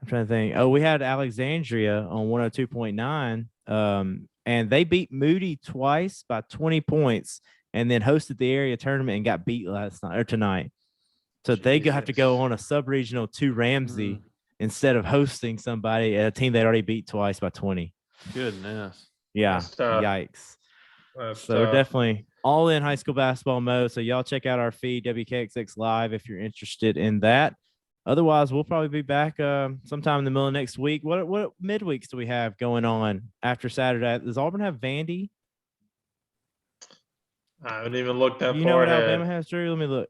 I'm trying to think. Oh, we had Alexandria on 102.9. And they beat Moody twice by 20 points and then hosted the area tournament and got beat tonight. So they have to go on a sub-regional to Ramsey instead of hosting somebody at a team they already beat twice by 20. Goodness. Yeah. Yikes. So we're definitely all in high school basketball mode. So y'all check out our feed, WKXX Live, if you're interested in that. Otherwise, we'll probably be back sometime in the middle of next week. What midweeks do we have going on after Saturday? Does Auburn have Vandy? I haven't even looked that far. You know what ahead. Alabama has, Drew? Let me look.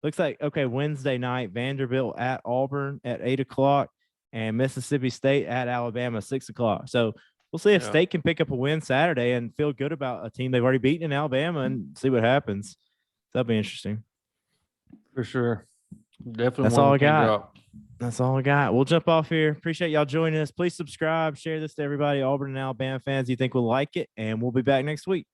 Looks like, Wednesday night, Vanderbilt at Auburn at 8 o'clock and Mississippi State at Alabama, 6 o'clock. So we'll see if State can pick up a win Saturday and feel good about a team they've already beaten in Alabama and see what happens. That'll be interesting. For sure. Definitely. That's all I got. That's all I got. We'll jump off here. Appreciate y'all joining us. Please subscribe, share this to everybody, Auburn and Alabama fans you think will like it, and we'll be back next week.